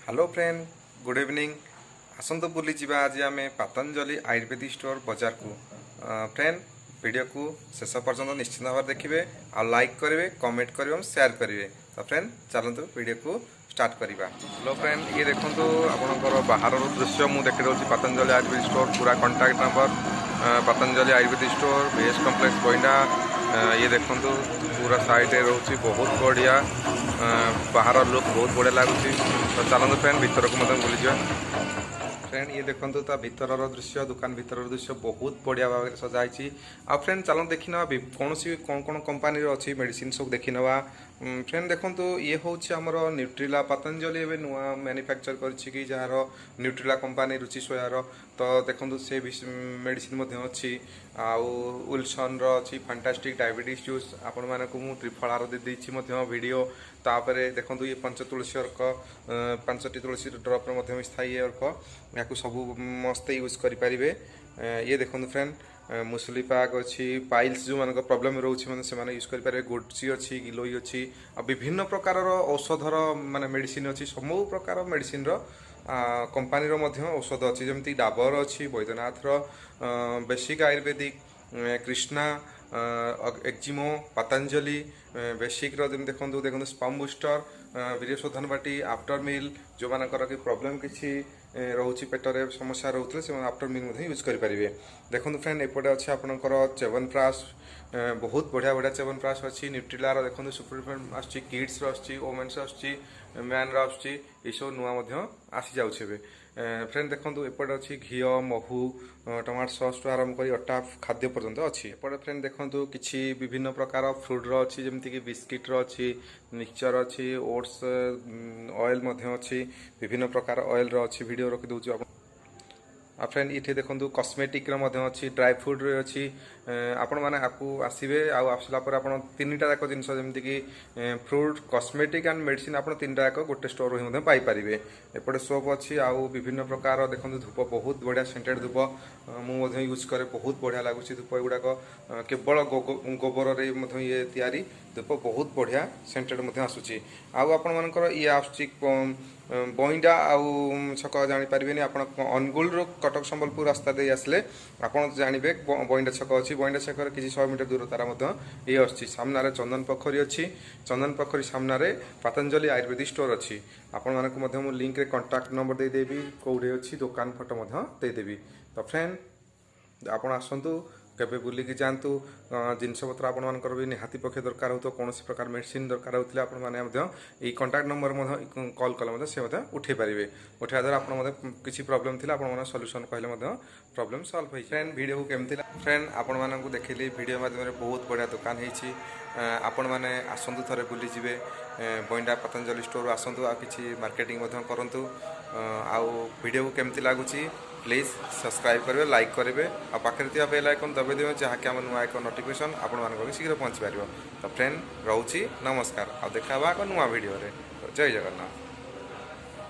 Hello friend, good evening. आसतु बुली जावा आज आम पतंजलि आयुर्वेदिक स्टोर बाजार को। फ्रेंड, वीडियो को शेष पर्यंत निश्चित भाव देखिए, आ लाइक करेंगे, कमेंट करेंगे और शेयर करेंगे। तो फ्रेंड चलतु वीडियो को स्टार्ट करवा। हेलो फ्रेंड, ये देखो आपंकर बाहर दृश्य मुझे देखी दूसरी पतंजलि आयुर्वेदिक स्टोर पूरा contact number Patanjali Ayurvedic store BS complex बोइंडा। ये देखो पूरा साइड रोचे बहुत बढ़िया, बाहर लुक बहुत बढ़िया लगुच। तो चलते फ्रेंड भीतर को मतलब बुली जावा। फ्रेंड ये देखो ता भीतर दृश्य, दुकान भीतर दृश्य बहुत बढ़िया भाव में सजाई। आ फ्रेंड चलो देखी ना कौन सी कौन कौन कंपानी अच्छी मेडिसिन सब देखी ना। फ्रेंड देखो ये हूँ आमर न्यूट्रिला पतंजलि एवं नुआ मैन्युफैक्चर कर जार न्यूट्रिला कंपानी रुचि सोयार। तो देखो से मेडिसिन अच्छी उल्सन अच्छी फैंटास्टिक डायबिटीज जूस आपण मानक मु त्रिफलार देदेछि वीडियो। तापर देखो ये पंच तुलसी अर्क 5टी तुलसी ड्रप स्थायी अर्क या सब मस्त यूज करें। ये देखो फ्रेंड मुसली पाक अच्छी पाइल्स जो मान प्रॉब्लम रोचे मैंने से यूज करेंगे। गोडसी अच्छी गिलोई अच्छी विभिन्न प्रकार औषधर माने मेडिसिन अच्छी सब प्रकार मेडिसिन कंपानी औषध अच्छी जमी डाबर अच्छी बैद्यनाथर बेसिक आयुर्वेदिक कृष्णा एक्जिमो पतंजलि बेसिक रमी देखो देखो स्पम बुस्टर वीर्यशोधन बाटी आफ्टर मिल जो मानकर कि प्रॉब्लम किसी रोचे पेटर समस्या रोते से आफ्टर मिल यूज करेंगे। देखो फ्रेंड एपटे अच्छे आपंकर च्यवनप्राश बहुत बढ़िया बढ़िया च्यवनप्राश अच्छी न्यूट्रिलार देखो सुपरफेंट आसी किड्स आसी वोमेन्स आसी मैन आसी ये सब नुआ आसी जाऊे। फ्रेंड देखो एपटे अच्छी घी महू टमाटो सॉस टू आरंभ कर अटा खाद्य पर्यंत अच्छी। एपटे फ्रेंड देखो किसी विभिन्न प्रकार फ्रुट अच्छी जमीक बिस्किट अच्छी मिक्सचर अच्छी ओट्स ऑयल अच्छी विभिन्न प्रकार ऑयल अच्छी वीडियो रखी दूसरी। फ्रेंड ये देखो कस्मेटिक अच्छी ड्राई फ्रुट अच्छी आपण मैंने आपको आसवे आसला तीन टा जाक जिनस जमीक फ्रुट कस्मेटिक एंड मेडिसिन आप तीन टा जाक गोटे स्टोर ही पाइपर। एपटे सोप अच्छी आउ विभिन्न प्रकार देखो धूप बहुत बढ़िया सेंटेड धूप मुझे यूज करे बहुत बढ़िया लगुच। धूप गुड़ाक केवल गोबर ये तैयारी धूप बहुत बढ़िया सेंटेड आसूची। आपर ये आसूची बईंडा आउ छक जापारे आप अनुगुल कटक संबलपुर रास्ता दे आसले आपड़ जानवे बईंडा छक अच्छी। बईंडा छक किसी 100 मीटर दूरतार ये अच्छी सामने चंदन पोखरी अच्छी। चंदन पोखरी सामने पतंजलि आयुर्वेदिक स्टोर अच्छी। आपण मानक लिंक रे कांटेक्ट नंबर देदेवी कौटे अच्छी दुकान फोटो देदेवी। तो फ्रेंड आप आसतु केबे बुलिकी जातु जिनपतर आपर भी निहाती पक्षे दरकार हो कौन प्रकार मेडिसिन दरकार होते आपने कंटाक्ट नंबर कॉल कले से उठे पारे। उठा द्वारा आप किसी प्रॉब्लम थी आप सल्यूशन कहले प्रॉब्लम सॉल्व हो। फ्रेंड वीडियो को केमती फ्रेंड आपण मानक देखिली वीडियो माध्यम बहुत बढ़िया दुकान होती। आपण मैंने आसतु थे बुली जाए बईंडा पतंजलि स्टोर आसतु आ कि मार्केटिंग करूँ। आउ वीडियो को केमती लगुच प्लीज सब्सक्राइब करेंगे, लाइक करेंगे और पाखे बेल आइकन दबाई देवे जहाँकि आम नुआ एक नोटिफिकेशन आपण शीघ्र पहुँची पार। तो फ्रेंड रोची नमस्कार, आ देखा नुआ वीडियो। तो जय जगन्नाथ।